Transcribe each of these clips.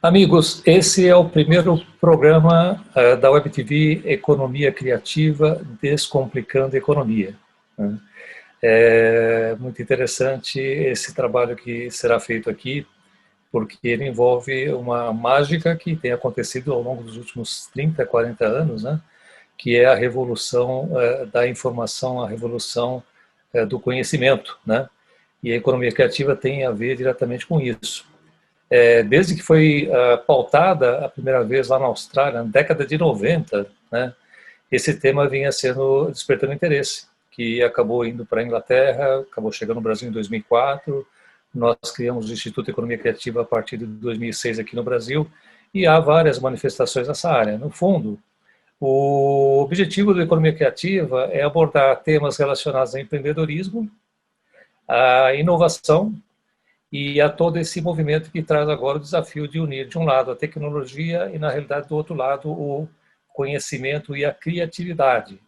Amigos, esse é o primeiro programa da WebTV Economia Criativa Descomplicando a Economia. É muito interessante esse trabalho que será feito aqui, porque ele envolve uma mágica que tem acontecido ao longo dos últimos 30, 40 anos, né? Que é a revolução da informação, a revolução do conhecimento, né? E a economia criativa tem a ver diretamente com isso. Desde que foi pautada a primeira vez lá na Austrália, na década de 90, né, esse tema vinha sendo despertando interesse, que acabou indo para a Inglaterra, acabou chegando no Brasil em 2004, nós criamos o Instituto de Economia Criativa a partir de 2006 aqui no Brasil, e há várias manifestações nessa área. No fundo, o objetivo da economia criativa é abordar temas relacionados ao empreendedorismo, à inovação, e a todo esse movimento que traz agora o desafio de unir, de um lado, a tecnologia e, na realidade, do outro lado, o conhecimento e a criatividade.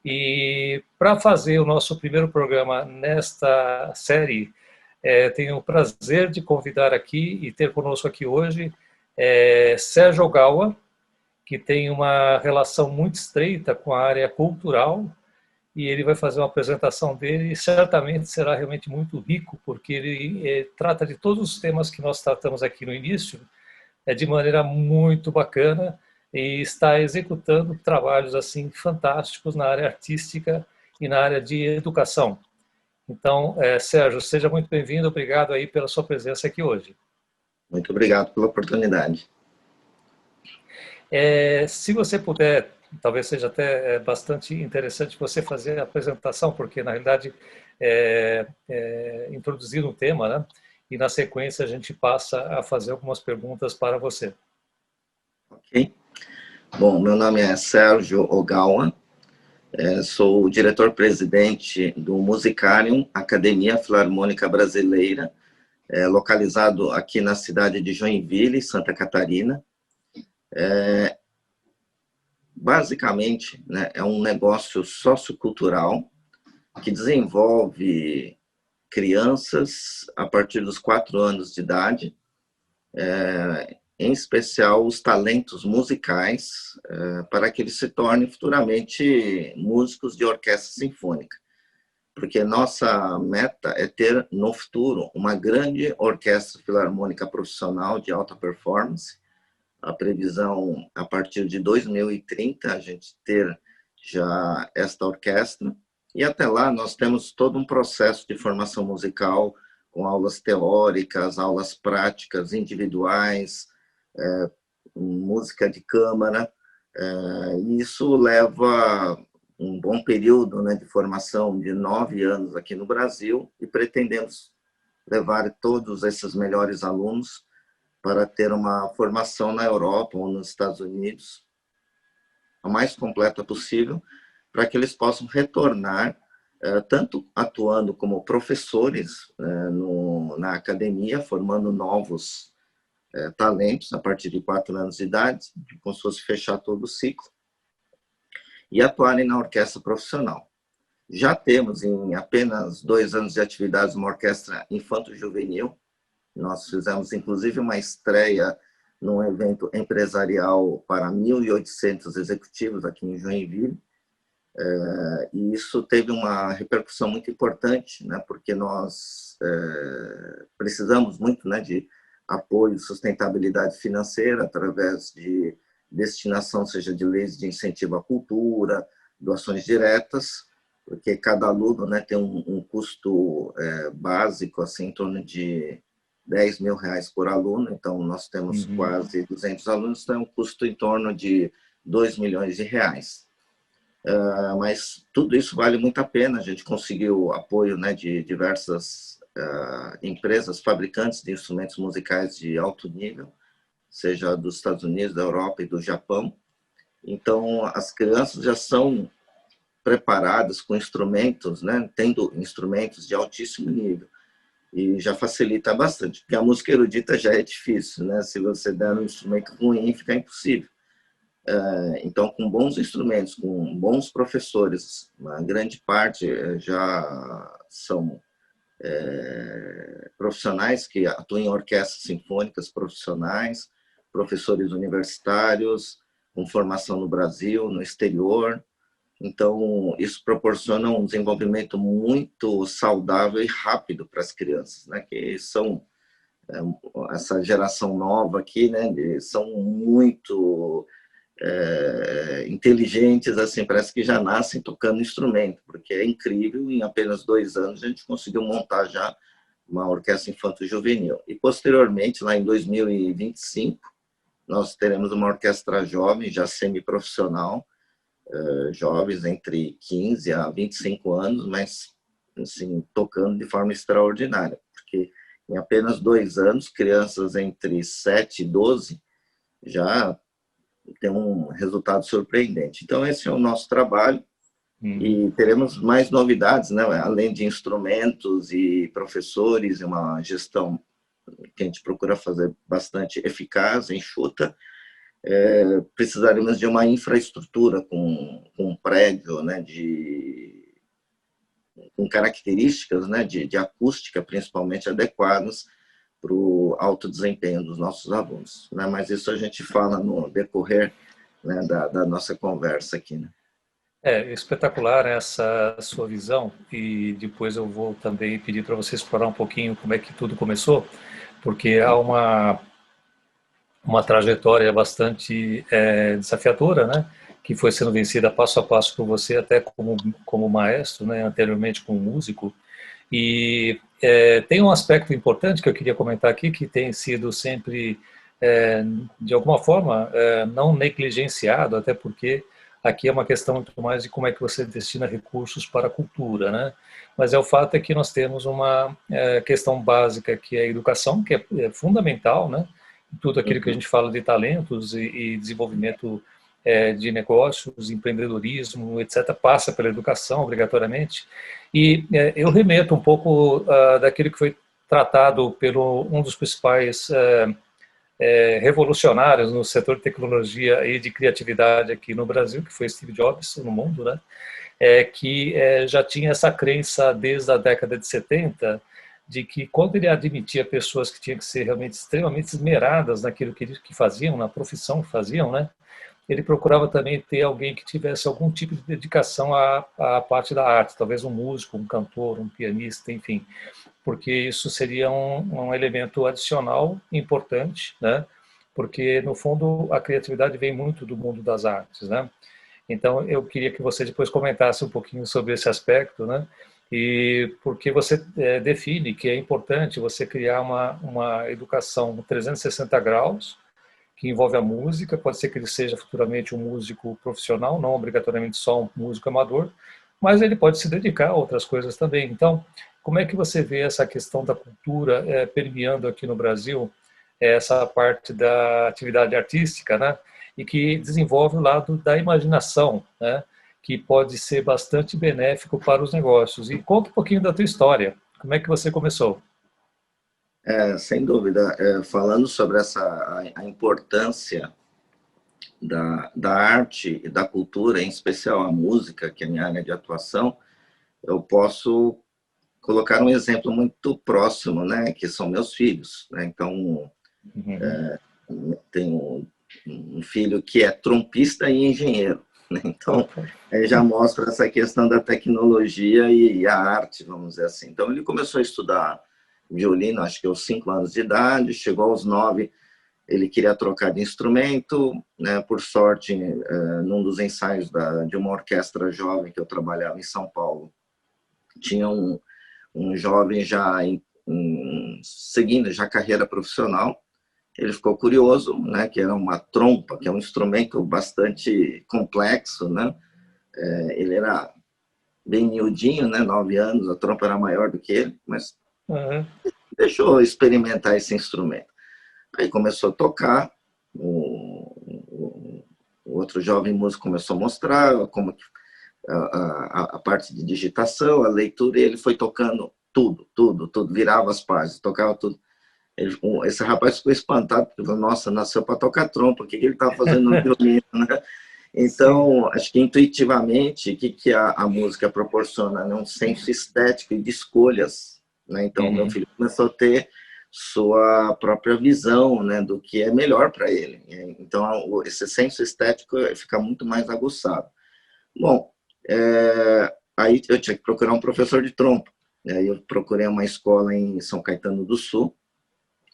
E para fazer o nosso primeiro programa nesta série, tenho o prazer de convidar aqui e ter conosco aqui hoje Sérgio Ogawa, que tem uma relação muito estreita com a área cultural, e ele vai fazer uma apresentação dele e certamente será realmente muito rico, porque ele trata de todos os temas que nós tratamos aqui no início, de maneira muito bacana, e está executando trabalhos assim fantásticos na área artística e na área de educação. Então, Sérgio, seja muito bem-vindo, obrigado aí pela sua presença aqui hoje. Muito obrigado pela oportunidade. Se você puder, talvez seja até bastante interessante você fazer a apresentação, porque na realidade introduzir um tema, né? E na sequência a gente passa a fazer algumas perguntas para você. Ok. Bom, meu nome é Sérgio Ogawa, sou o diretor-presidente do Musicarium, Academia Filarmônica Brasileira, localizado aqui na cidade de Joinville, Santa Catarina. Basicamente, né, é um negócio sociocultural que desenvolve crianças a partir dos 4 anos de idade, em especial os talentos musicais, para que eles se tornem futuramente músicos de orquestra sinfônica. Porque nossa meta é ter, no futuro, uma grande orquestra filarmônica profissional de alta performance. A previsão, a partir de 2030, a gente ter já esta orquestra. E até lá nós temos todo um processo de formação musical, com aulas teóricas, aulas práticas individuais, música de câmara. E isso leva um bom período, né, de formação de 9 anos aqui no Brasil, e pretendemos levar todos esses melhores alunos para ter uma formação na Europa ou nos Estados Unidos, a mais completa possível, para que eles possam retornar, tanto atuando como professores na academia, formando novos talentos a partir de 4 anos de idade, como se fosse fechar todo o ciclo, e atuarem na orquestra profissional. Já temos, em apenas 2 anos de atividades, uma orquestra infanto-juvenil. Nós fizemos, inclusive, uma estreia num evento empresarial para 1.800 executivos aqui em Joinville. E isso teve uma repercussão muito importante, né, porque nós precisamos muito, né, de apoio e sustentabilidade financeira através de destinação, seja de leis de incentivo à cultura, doações diretas, porque cada aluno, né, tem um custo básico, assim, em torno de R$10.000 por aluno. Então nós temos quase 200 alunos, então é um custo em torno de R$2 milhões. Mas tudo isso vale muito a pena. A gente conseguiu apoio, né, de diversas empresas fabricantes de instrumentos musicais de alto nível, seja dos Estados Unidos, da Europa e do Japão. Então as crianças já são preparadas com instrumentos, né, tendo instrumentos de altíssimo nível, e já facilita bastante, porque a música erudita já é difícil, né? Se você der um instrumento ruim, fica impossível. Então, com bons instrumentos, com bons professores, uma grande parte já são profissionais que atuam em orquestras sinfônicas profissionais, professores universitários, com formação no Brasil, no exterior. Então, isso proporciona um desenvolvimento muito saudável e rápido para as crianças, né? Que são essa geração nova aqui, né? São muito inteligentes, assim, parece que já nascem tocando instrumento, porque é incrível, em apenas 2 anos a gente conseguiu montar já uma orquestra infanto-juvenil. E posteriormente, lá em 2025, nós teremos uma orquestra jovem, já semiprofissional, jovens entre 15 a 25 anos, mas assim, tocando de forma extraordinária, porque em apenas 2 anos, crianças entre 7 e 12 já tem um resultado surpreendente. Então, esse é o nosso trabalho. E teremos mais novidades, né? Além de instrumentos e professores, uma gestão que a gente procura fazer bastante eficaz, enxuta. Precisaremos de uma infraestrutura com um prédio, né? Com características, né? De acústica, principalmente, adequadas para o alto desempenho dos nossos alunos, né? Mas isso a gente fala no decorrer, né, da nossa conversa aqui, né? É espetacular essa sua visão e depois eu vou também pedir para você explorar um pouquinho como é que tudo começou, porque há uma trajetória bastante desafiadora, né? Que foi sendo vencida passo a passo por você, até como maestro, né? Anteriormente como músico. E tem um aspecto importante que eu queria comentar aqui, que tem sido sempre, de alguma forma, não negligenciado, até porque aqui é uma questão muito mais de como é que você destina recursos para a cultura, né? Mas o fato é que nós temos uma questão básica, que é a educação, que é fundamental, né? Tudo aquilo que a gente fala de talentos e desenvolvimento de negócios, empreendedorismo, etc., passa pela educação, obrigatoriamente. E eu remeto um pouco daquilo que foi tratado pelo um dos principais revolucionários no setor de tecnologia e de criatividade aqui no Brasil, que foi Steve Jobs, no mundo, né? Que já tinha essa crença desde a década de 70, de que quando ele admitia pessoas que tinham que ser realmente extremamente esmeradas naquilo que faziam, na profissão que faziam, né? Ele procurava também ter alguém que tivesse algum tipo de dedicação à parte da arte, talvez um músico, um cantor, um pianista, enfim, porque isso seria um elemento adicional importante, né? Porque, no fundo, a criatividade vem muito do mundo das artes, né? Então, eu queria que você depois comentasse um pouquinho sobre esse aspecto, né? E porque você define que é importante você criar uma educação 360 graus, que envolve a música, pode ser que ele seja futuramente um músico profissional, não obrigatoriamente só um músico amador, mas ele pode se dedicar a outras coisas também. Então, como é que você vê essa questão da cultura permeando aqui no Brasil essa parte da atividade artística, né? E que desenvolve o lado da imaginação, né? Que pode ser bastante benéfico para os negócios. E conta um pouquinho da tua história. Como é que você começou? Sem dúvida. Falando sobre a importância da arte e da cultura, em especial a música, que é a minha área de atuação, eu posso colocar um exemplo muito próximo, né, que são meus filhos, né? Então, tenho um filho que é trompista e engenheiro, né? Então, já mostra essa questão da tecnologia e a arte, vamos dizer assim. Então, ele começou a estudar violino, acho que aos 5 anos de idade, chegou aos 9, ele queria trocar de instrumento, né? Por sorte, num dos ensaios de uma orquestra jovem que eu trabalhava em São Paulo, tinha um jovem já seguindo já carreira profissional. Ele ficou curioso, né? Que era uma trompa, que é um instrumento bastante complexo, né? Ele era bem miudinho, né? 9 anos, a trompa era maior do que ele, mas deixou eu experimentar esse instrumento. Aí começou a tocar, o outro jovem músico começou a mostrar como a parte de digitação, a leitura, e ele foi tocando tudo, virava as páginas, tocava tudo. Esse rapaz ficou espantado, porque falou, nossa, nasceu para tocar trompa, o que ele está fazendo no violino, né? Então, acho que intuitivamente, o que a música proporciona? Né? Um senso estético e de escolhas, né? Então, meu filho começou a ter sua própria visão, né, do que é melhor para ele. Então, esse senso estético fica muito mais aguçado. Bom, aí eu tinha que procurar um professor de trompa. Aí eu procurei uma escola em São Caetano do Sul.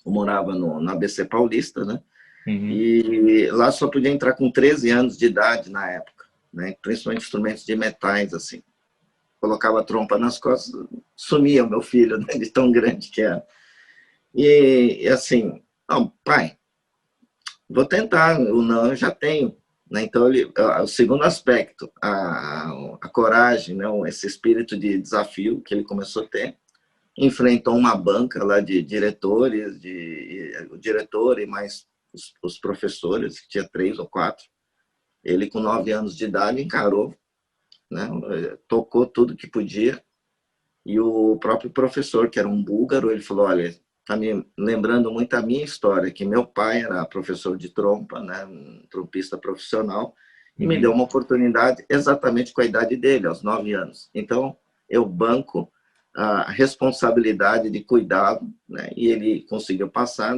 Eu morava no ABC Paulista, né? Uhum. E lá só podia entrar com 13 anos de idade na época, né? Principalmente instrumentos de metais, assim. Colocava a trompa nas costas, sumia o meu filho, né, de tão grande que era. E assim, não, pai, vou tentar, o não eu já tenho. Né? Então, o segundo aspecto, a coragem, né? Esse espírito de desafio que ele começou a ter, enfrentou uma banca lá de diretores, o diretor e mais os professores, que tinha 3 ou 4. Ele, com 9 anos de idade, encarou, né? Tocou tudo que podia. E o próprio professor, que era um búlgaro, ele falou, olha, está me lembrando muito a minha história, que meu pai era professor de trompa, né, um trompista profissional, e me deu uma oportunidade exatamente com a idade dele, aos 9 anos. Então, eu banco a responsabilidade de cuidado, né, e ele conseguiu passar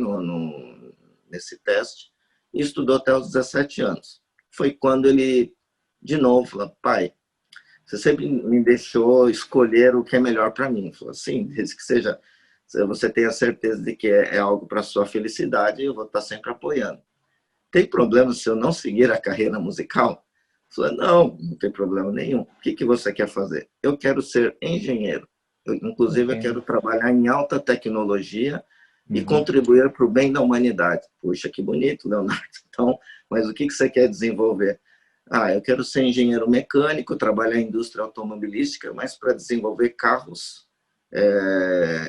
nesse teste e estudou até os 17 anos. Foi quando ele, de novo, falou, pai, você sempre me deixou escolher o que é melhor para mim. Falou assim, desde que seja, você tenha certeza de que é algo para sua felicidade, eu vou estar sempre apoiando. Tem problema se eu não seguir a carreira musical? Falei, não tem problema nenhum. O que você quer fazer? Eu quero ser engenheiro. Inclusive, eu quero trabalhar em alta tecnologia e contribuir para o bem da humanidade. Puxa, que bonito, Leonardo. Então, mas o que você quer desenvolver? Eu quero ser engenheiro mecânico, trabalhar em indústria automobilística, mas para desenvolver carros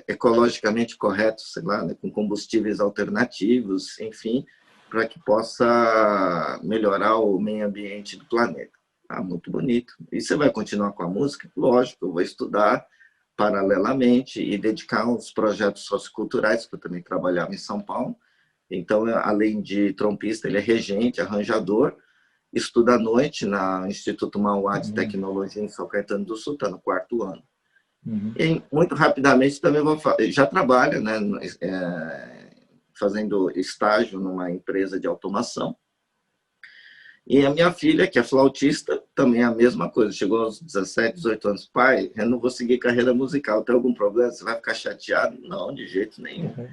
ecologicamente corretos, sei lá, né, com combustíveis alternativos, enfim, para que possa melhorar o meio ambiente do planeta. Muito bonito. E você vai continuar com a música? Lógico, eu vou estudar paralelamente e dedicar aos projetos socioculturais, que eu também trabalhava em São Paulo. Então, além de trompista, ele é regente, arranjador, estuda à noite no Instituto Mauá de Tecnologia em São Caetano do Sul, está no 4º ano. E muito rapidamente também já trabalha, né, fazendo estágio numa empresa de automação. E a minha filha, que é flautista, também é a mesma coisa. Chegou aos 17, 18 anos. Pai, eu não vou seguir carreira musical. Tem algum problema? Você vai ficar chateado? Não, de jeito nenhum. O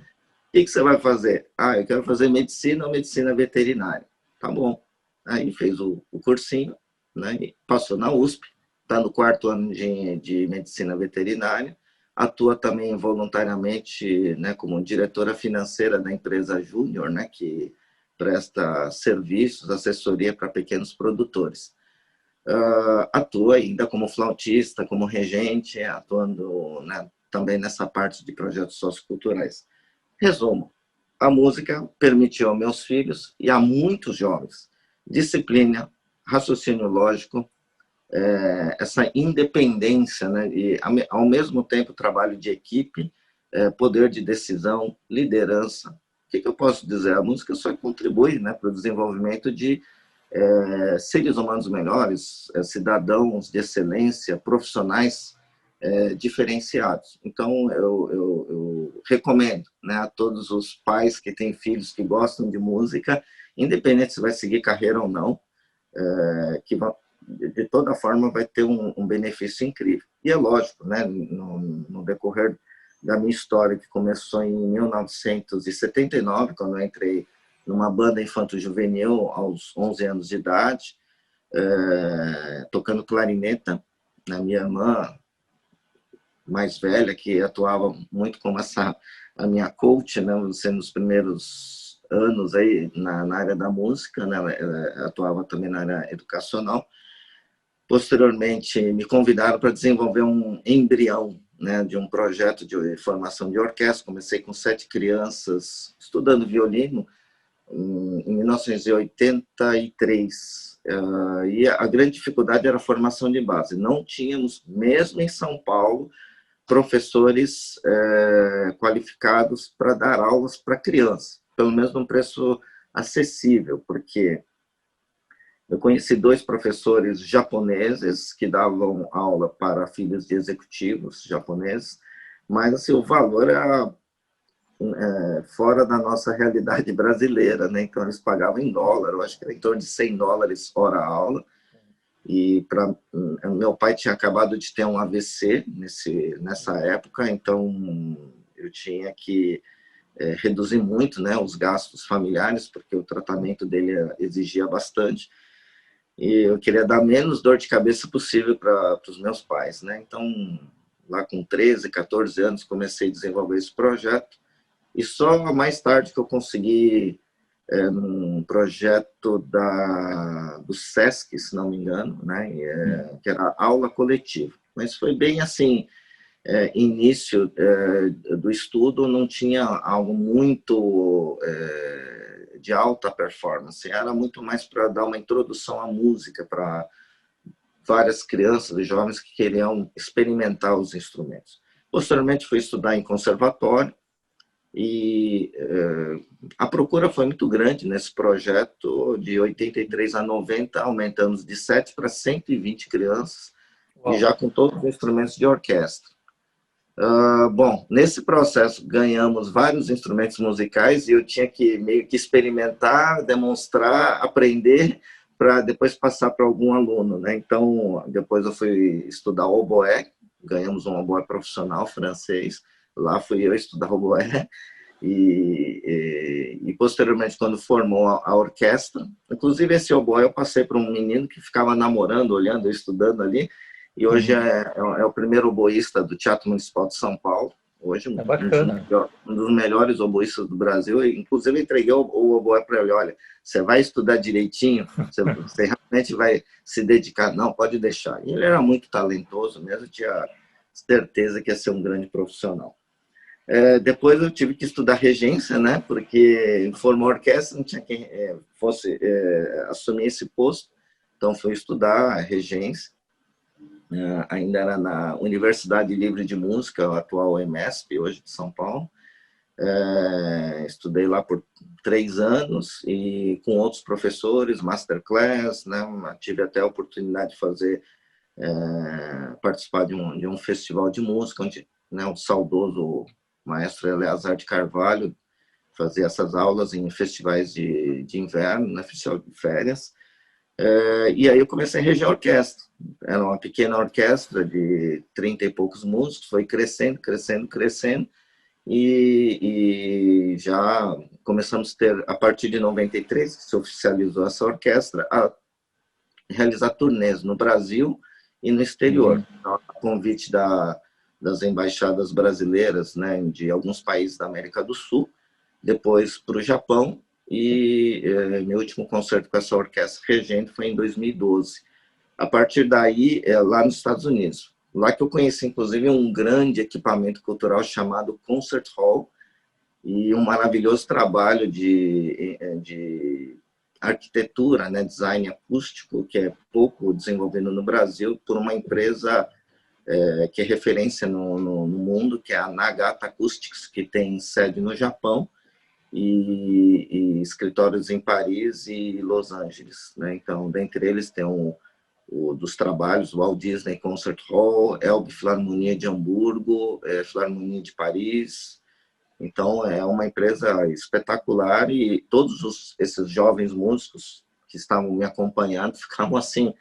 que você vai fazer? Eu quero fazer medicina ou medicina veterinária. Tá bom. Aí fez o cursinho, né? E passou na USP. Está no 4º ano de medicina veterinária. Atua também voluntariamente, né, como diretora financeira da empresa Júnior, né, que presta serviços, assessoria para pequenos produtores. Atua ainda como flautista, como regente, atuando, né, também nessa parte de projetos socioculturais. Resumo, a música permitiu aos meus filhos e a muitos jovens disciplina, raciocínio lógico, essa independência, né, e ao mesmo tempo trabalho de equipe, poder de decisão, liderança. O que eu posso dizer? A música só contribui, né, para o desenvolvimento de seres humanos melhores, cidadãos de excelência, profissionais diferenciados. Então, eu recomendo, né, a todos os pais que têm filhos que gostam de música, independente se vai seguir carreira ou não, que de toda forma vai ter um benefício incrível. E é lógico, né, no decorrer da minha história, que começou em 1979, quando eu entrei numa banda infanto-juvenil aos 11 anos de idade, tocando clarineta, na minha irmã mais velha, que atuava muito como a minha coach, né, sendo os primeiros anos aí na área da música, né, ela atuava também na área educacional. Posteriormente, me convidaram para desenvolver um embrião, né, de um projeto de formação de orquestra. Comecei com 7 crianças estudando violino em 1983. E a grande dificuldade era a formação de base. Não tínhamos, mesmo em São Paulo, professores qualificados para dar aulas para crianças, pelo menos num preço acessível, porque eu conheci 2 professores japoneses que davam aula para filhos de executivos japoneses, mas assim, o valor era fora da nossa realidade brasileira, né? Então eles pagavam em dólar, eu acho que era em torno de US$ 100 hora aula. E meu pai tinha acabado de ter um AVC nessa época, então eu tinha que reduzir muito, né, os gastos familiares, porque o tratamento dele exigia bastante. E eu queria dar menos dor de cabeça possível para os meus pais, né? Então, lá com 13, 14 anos, comecei a desenvolver esse projeto. E só mais tarde que eu consegui, num projeto do SESC, se não me engano, né? Que era aula coletiva. Mas foi bem assim, início do estudo, não tinha algo muito de alta performance, era muito mais para dar uma introdução à música para várias crianças e jovens que queriam experimentar os instrumentos. Posteriormente fui estudar em conservatório e a procura foi muito grande nesse projeto. De 83 a 90 aumentamos de 7 para 120 crianças. Uau. E já com todos os instrumentos de orquestra. Bom, nesse processo ganhamos vários instrumentos musicais e eu tinha que meio que experimentar, demonstrar, aprender para depois passar para algum aluno, né? Então, depois eu fui estudar oboé, ganhamos um oboé profissional francês, lá fui eu estudar oboé e posteriormente, quando formou a orquestra, inclusive esse oboé eu passei para um menino que ficava namorando, olhando, estudando ali, e hoje é o primeiro oboísta do Teatro Municipal de São Paulo. Hoje, um dos melhores oboístas do Brasil. Inclusive, eu entreguei o oboé para ele. Olha, você vai estudar direitinho? Você realmente vai se dedicar? Não, pode deixar. E ele era muito talentoso mesmo, tinha certeza que ia ser um grande profissional. Depois eu tive que estudar regência, né? Porque formou orquestra, não tinha quem fosse assumir esse posto. Então, fui estudar regência. Ainda era na Universidade Livre de Música, a atual EMESP, hoje de São Paulo. Estudei lá por 3 anos e com outros professores, masterclass, né? Tive até a oportunidade de fazer, participar de um festival de música, onde, né, o saudoso maestro Eleazar de Carvalho fazia essas aulas em festivais de inverno, né, festival de férias. E aí eu comecei a reger a orquestra. Era uma pequena orquestra de 30 e poucos músicos, foi crescendo, crescendo, crescendo, e já começamos a ter, a partir de 93, que se oficializou essa orquestra, a realizar turnês no Brasil e no exterior. Então, a convite das embaixadas brasileiras, né, de alguns países da América do Sul, depois para o Japão, e meu último concerto com essa orquestra regente foi em 2012. A partir daí, lá nos Estados Unidos. Lá que eu conheci, inclusive, um grande equipamento cultural chamado Concert Hall e um maravilhoso trabalho de arquitetura, né, design acústico, que é pouco desenvolvido no Brasil, por uma empresa que é referência no mundo, que é a Nagata Acoustics, que tem sede no Japão, e escritórios em Paris e Los Angeles, né? Então, dentre eles tem dos trabalhos, o Walt Disney Concert Hall, Elbphilharmonie de Hamburgo, Filarmonia de Paris. Então, é uma empresa espetacular e todos esses jovens músicos que estavam me acompanhando ficavam assim,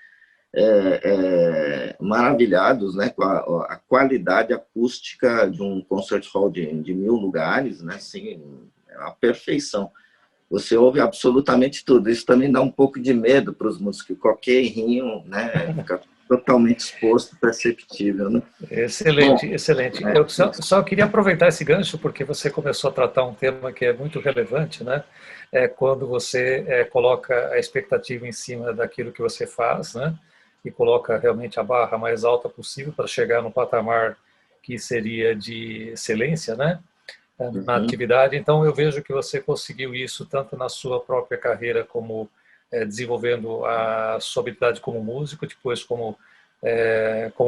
maravilhados, né, com a qualidade acústica de um concert hall de 1.000 lugares, né, assim, a perfeição. Você ouve absolutamente tudo. Isso também dá um pouco de medo para os músicos. Qualquer errinho, né, fica totalmente exposto, perceptível, né? Excelente, bom, excelente. Eu só queria aproveitar esse gancho, porque você começou a tratar um tema que é muito relevante, né? Quando você coloca a expectativa em cima daquilo que você faz, né? E coloca realmente a barra mais alta possível para chegar no patamar que seria de excelência, né? Na atividade. Então, eu vejo que você conseguiu isso tanto na sua própria carreira, como desenvolvendo a sua habilidade como músico, depois como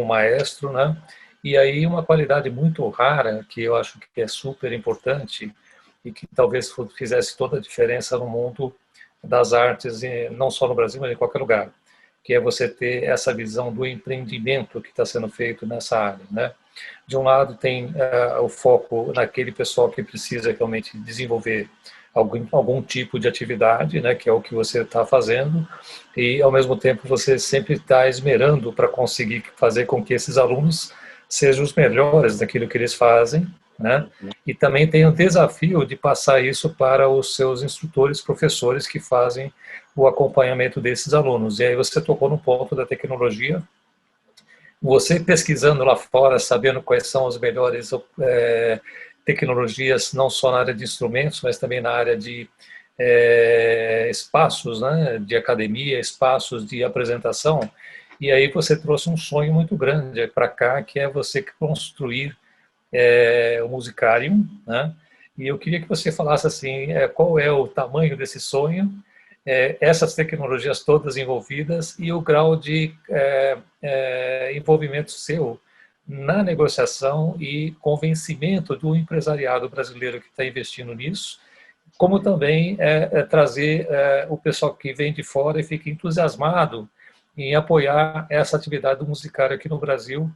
maestro, né? E aí uma qualidade muito rara, que eu acho que é super importante e que talvez fizesse toda a diferença no mundo das artes, não só no Brasil, mas em qualquer lugar, que é você ter essa visão do empreendimento que está sendo feito nessa área, né? De um lado tem o foco naquele pessoal que precisa realmente desenvolver algum tipo de atividade, né, que é o que você está fazendo, e ao mesmo tempo você sempre está esmerando para conseguir fazer com que esses alunos sejam os melhores daquilo que eles fazem, né? E também tem o desafio de passar isso para os seus instrutores, professores que fazem o acompanhamento desses alunos. E aí você tocou no ponto da tecnologia. Você pesquisando lá fora, sabendo quais são as melhores tecnologias, não só na área de instrumentos, mas também na área de espaços, né, de academia, espaços de apresentação. E aí você trouxe um sonho muito grande para cá, que é você construir o Musicarium, né? E eu queria que você falasse assim, qual é o tamanho desse sonho, essas tecnologias todas envolvidas e o grau de envolvimento seu na negociação e convencimento do empresariado brasileiro que está investindo nisso, como também trazer o pessoal que vem de fora e fica entusiasmado em apoiar essa atividade do musicário aqui no Brasil,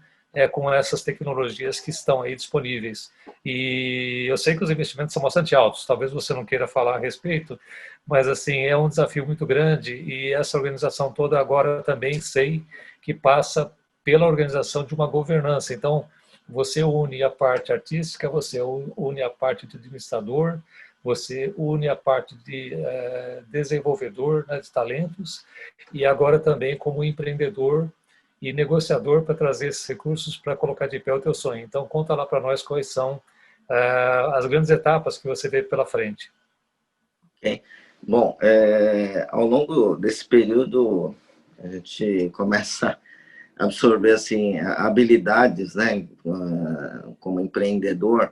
com essas tecnologias que estão aí disponíveis. E eu sei que os investimentos são bastante altos, talvez você não queira falar a respeito, mas assim, é um desafio muito grande e essa organização toda agora também sei que passa pela organização de uma governança. Então, você une a parte artística, você une a parte do administrador, você une a parte de desenvolvedor, né, de talentos, e agora também como empreendedor e negociador para trazer esses recursos para colocar de pé o teu sonho. Então, conta lá para nós quais são as grandes etapas que você vê pela frente. Okay. Bom, ao longo desse período, a gente começa a absorver assim, habilidades, né, como empreendedor,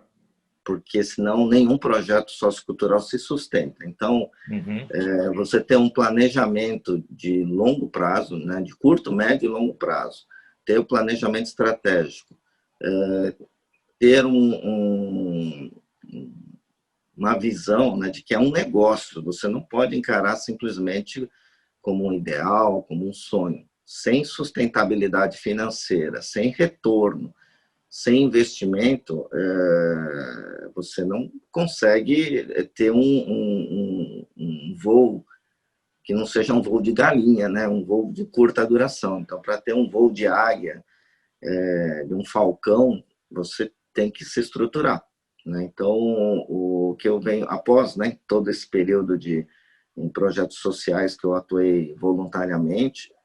porque senão nenhum projeto sociocultural se sustenta. Então, você ter um planejamento de longo prazo, né, de curto, médio e longo prazo, ter o planejamento estratégico, ter uma visão, né, de que é um negócio, você não pode encarar simplesmente como um ideal, como um sonho. Sem sustentabilidade financeira, sem retorno, sem investimento, você não consegue ter um voo que não seja um voo de galinha, né? Um voo de curta duração. Então, para ter um voo de águia, de um falcão, você tem que se estruturar, né? Então, o que eu venho, após, né, todo esse período em projetos sociais que eu atuei voluntariamente,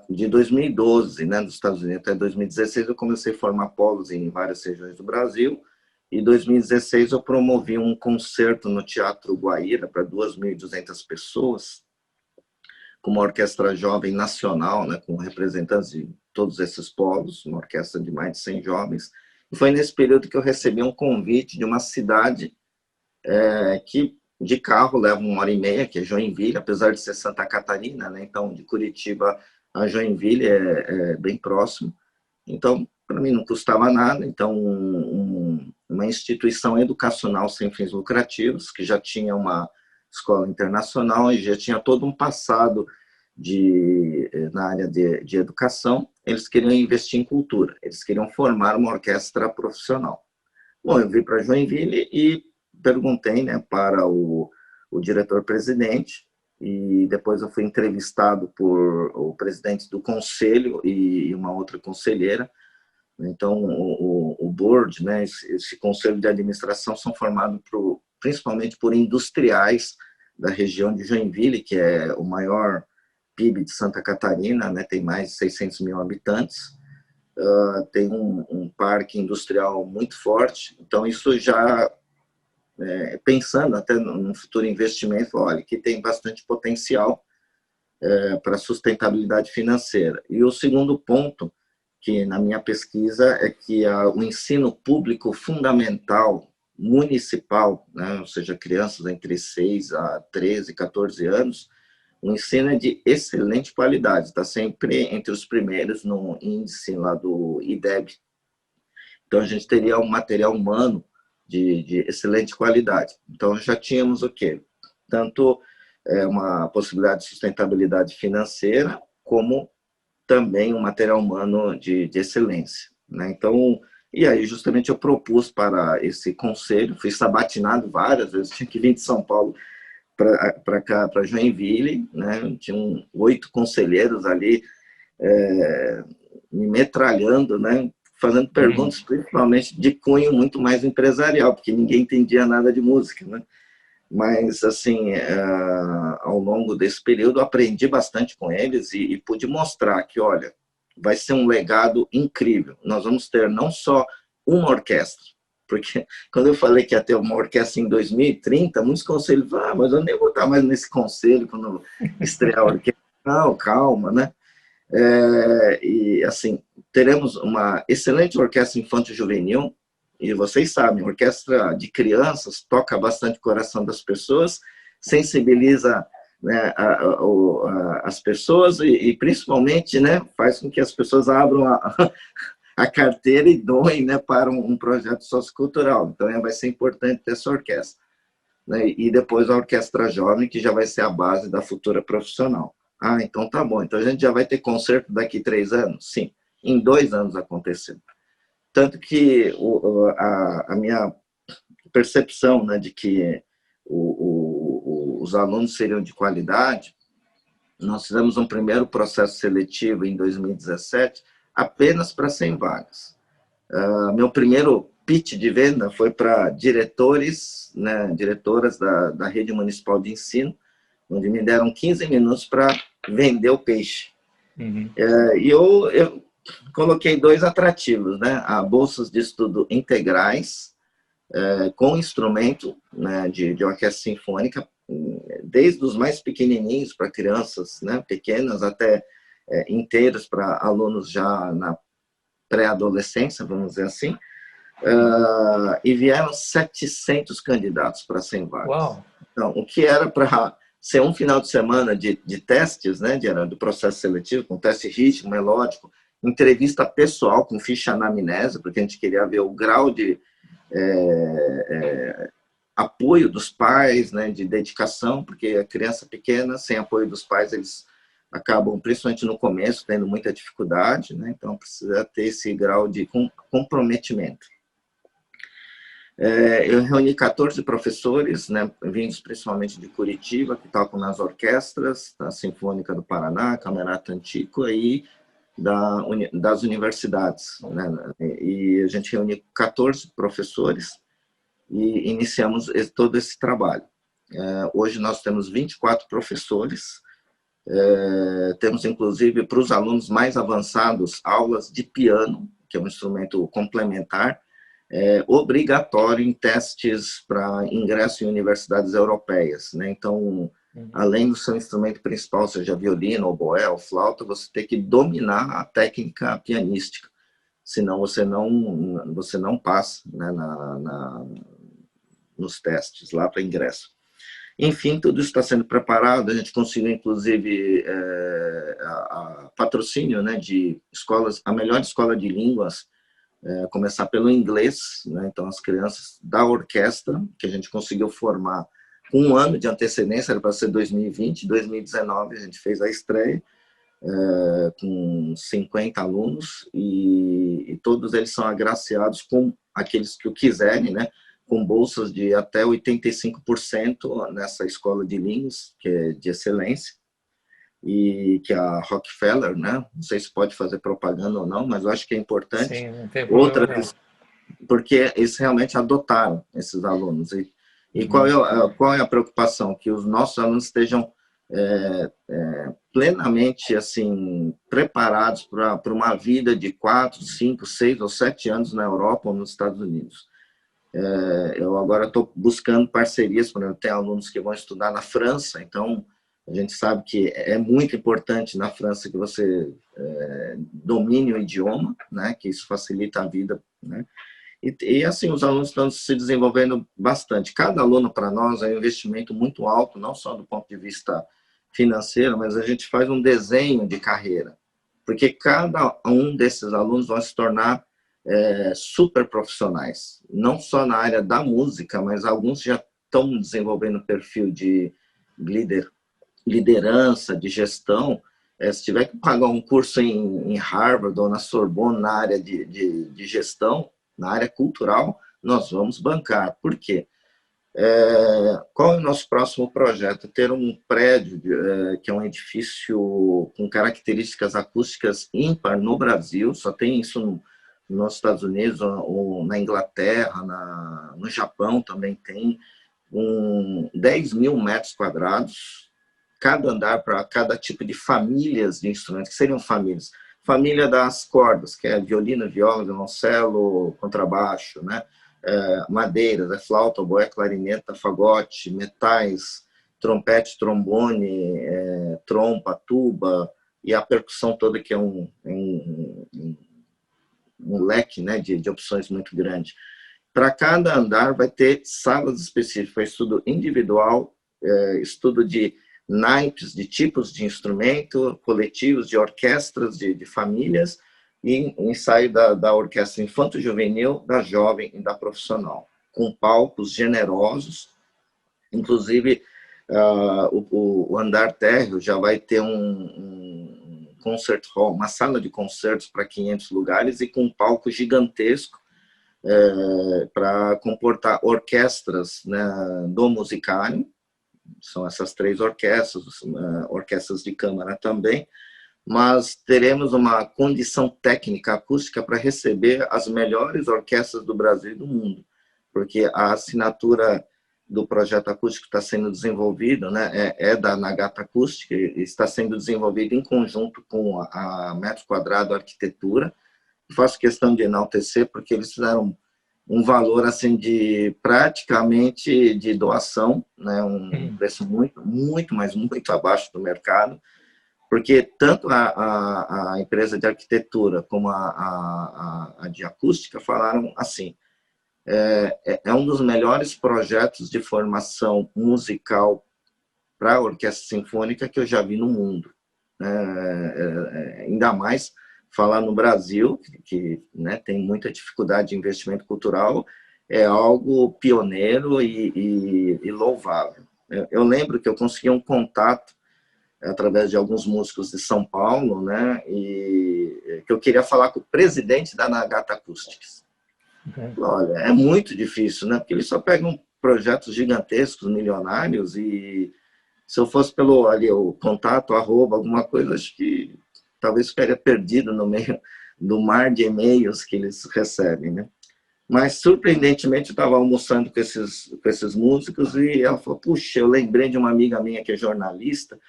de 2012, né, nos Estados Unidos, até 2016, eu comecei a formar polos em várias regiões do Brasil. Em 2016, eu promovi um concerto no Teatro Guaíra para 2.200 pessoas, com uma orquestra jovem nacional, né, com representantes de todos esses polos, uma orquestra de mais de 100 jovens. E foi nesse período que eu recebi um convite de uma cidade que de carro leva 1h30, que é Joinville, apesar de ser Santa Catarina, né? Então, de Curitiba a Joinville é bem próximo. Então, para mim não custava nada. Então, uma instituição educacional sem fins lucrativos, que já tinha uma escola internacional e já tinha todo um passado na área de educação, eles queriam investir em cultura, eles queriam formar uma orquestra profissional. Bom, eu vim para Joinville e perguntei, né, para o diretor-presidente, e depois eu fui entrevistado por o presidente do conselho e uma outra conselheira. Então, o board, né, esse conselho de administração, são formados principalmente por industriais da região de Joinville, que é o maior PIB de Santa Catarina, né, tem mais de 600 mil habitantes, tem um parque industrial muito forte. Então, isso já, pensando até no futuro investimento, olha, que tem bastante potencial para sustentabilidade financeira. E o segundo ponto, que na minha pesquisa, é que o ensino público fundamental municipal, né, ou seja, crianças entre 6 a 13, 14 anos, o ensino é de excelente qualidade, está sempre entre os primeiros no índice lá do IDEB. Então, a gente teria um material humano de excelente qualidade. Então, já tínhamos o quê? Tanto uma possibilidade de sustentabilidade financeira, como também um material humano de excelência. né? Então, e aí justamente eu propus para esse conselho, fui sabatinado várias vezes, tinha que vir de São Paulo para cá, para Joinville, né? Tinham 8 conselheiros ali me metralhando, né? Fazendo Uhum. perguntas principalmente de cunho muito mais empresarial, porque ninguém entendia nada de música, né? Mas, assim, ao longo desse período, eu aprendi bastante com eles e pude mostrar que, olha, vai ser um legado incrível. Nós vamos ter não só uma orquestra, porque quando eu falei que ia ter uma orquestra em 2030, muitos conselhos falaram, mas eu nem vou estar mais nesse conselho quando estrear a orquestra. Não, calma, né? E, assim, teremos uma excelente orquestra infanto-juvenil, e vocês sabem, orquestra de crianças toca bastante o coração das pessoas, sensibiliza, né, as pessoas e, principalmente, né, faz com que as pessoas abram a carteira e doem, né, para um projeto sociocultural. Então, vai ser importante ter essa orquestra, né? E depois a orquestra jovem, que já vai ser a base da futura profissional. Ah, então tá bom. Então a gente já vai ter concerto daqui 3 anos? Sim, em 2 anos aconteceu. Tanto que a minha percepção, né, de que os alunos seriam de qualidade, nós fizemos um primeiro processo seletivo em 2017 apenas para 100 vagas. Meu primeiro pitch de venda foi para diretores, né, diretoras da rede municipal de ensino, onde me deram 15 minutos para vender o peixe. Uhum. E eu coloquei 2 atrativos, né? A bolsas de estudo integrais, com instrumento, né, de orquestra sinfônica, desde os mais pequenininhos para crianças, né, pequenas até inteiros para alunos já na pré-adolescência, vamos dizer assim. E vieram 700 candidatos para 100 vagas. Uau! Então, o que era para ser um final de semana de testes, né, do processo seletivo, com teste ritmo, melódico, entrevista pessoal com ficha anamnese, porque a gente queria ver o grau de apoio dos pais, né, de dedicação, porque a criança pequena, sem apoio dos pais, eles acabam, principalmente no começo, tendo muita dificuldade, né, então precisa ter esse grau de comprometimento. Eu reuni 14 professores, né, vindos principalmente de Curitiba, que tocam nas orquestras, da Sinfônica do Paraná, Camerata Antiqua e das universidades, né, e a gente reuniu 14 professores e iniciamos todo esse trabalho. Hoje nós temos 24 professores, temos inclusive para os alunos mais avançados aulas de piano, que é um instrumento complementar, obrigatório em testes para ingresso em universidades europeias, né? Então, além do seu instrumento principal, seja violino, oboé ou flauta, você tem que dominar a técnica pianística, senão você não passa, né, nos testes lá para ingresso. Enfim, tudo isso está sendo preparado, a gente conseguiu, inclusive, a patrocínio, né, de escolas, a melhor escola de línguas, começar pelo inglês, né, então as crianças da orquestra, que a gente conseguiu formar com 1 ano de antecedência, era para ser 2020, 2019 a gente fez a estreia, com 50 alunos, e todos eles são agraciados com aqueles que o quiserem, né, com bolsas de até 85% nessa escola de línguas, que é de excelência, e que é a Rockefeller, né? Não sei se pode fazer propaganda ou não, mas eu acho que é importante. Sim, não tem problema Outra, não. porque eles realmente adotaram esses alunos. E Uhum. qual é a preocupação? Que os nossos alunos estejam plenamente assim preparados para uma vida de 4, 5, 6 ou 7 anos na Europa ou nos Estados Unidos. Eu agora estou buscando parcerias, por exemplo, tem alunos que vão estudar na França, então a gente sabe que é muito importante na França que você domine o idioma, né, que isso facilita a vida, né, e assim os alunos estão se desenvolvendo bastante. Cada aluno para nós é um investimento muito alto, não só do ponto de vista financeiro, mas a gente faz um desenho de carreira, porque cada um desses alunos vai se tornar super profissionais, não só na área da música, mas alguns já estão desenvolvendo perfil de liderança, de gestão, Se tiver que pagar um curso em Harvard ou na Sorbonne na área de gestão, na área cultural, nós vamos bancar. Por quê? Qual é o nosso próximo projeto? Ter um prédio, que é um edifício com características acústicas ímpar no Brasil, só tem isso nos Estados Unidos, ou na Inglaterra, no Japão também tem, 10 mil metros quadrados, cada andar para cada tipo de famílias de instrumentos, que seriam famílias. Família das cordas, que é violino, viola, violoncelo, contrabaixo, né? Madeiras, flauta, oboé, clarineta, fagote, metais, trompete, trombone, trompa, tuba, e a percussão toda, que é um leque, né, de opções muito grande. Para cada andar vai ter salas específicas, estudo individual, estudo de naipes, de tipos de instrumento, coletivos, de orquestras, de famílias, e ensaio da orquestra infanto-juvenil, da jovem e da profissional, com palcos generosos. Inclusive, o andar térreo já vai ter um concert hall, uma sala de concertos para 500 lugares, e com um palco gigantesco para comportar orquestras, né, do Musicário. São essas 3 orquestras, orquestras de câmara também, mas teremos uma condição técnica acústica para receber as melhores orquestras do Brasil e do mundo, porque a assinatura do projeto acústico está sendo desenvolvido, né, da Nagata Acústica, e está sendo desenvolvido em conjunto com a Metro Quadrado Arquitetura. Faço questão de enaltecer, porque eles fizeram um valor assim de praticamente de doação, né, um preço muito, mas muito abaixo do mercado, porque tanto a empresa de arquitetura como a de acústica falaram assim: é um dos melhores projetos de formação musical para a orquestra sinfônica que eu já vi no mundo. Ainda mais falar no Brasil, que né, tem muita dificuldade de investimento cultural, é algo pioneiro e louvável. Eu lembro que eu consegui um contato através de alguns músicos de São Paulo, né, e que eu queria falar com o presidente da Nagata Acoustics. Olha, é muito difícil, né, porque eles só pegam projetos gigantescos, milionários, e se eu fosse pelo ali o contato, alguma coisa, acho que talvez ficaria perdido no meio do mar de e-mails que eles recebem, né? Mas, surpreendentemente, eu estava almoçando com esses músicos, e ela falou: puxa, eu lembrei de uma amiga minha que é jornalista,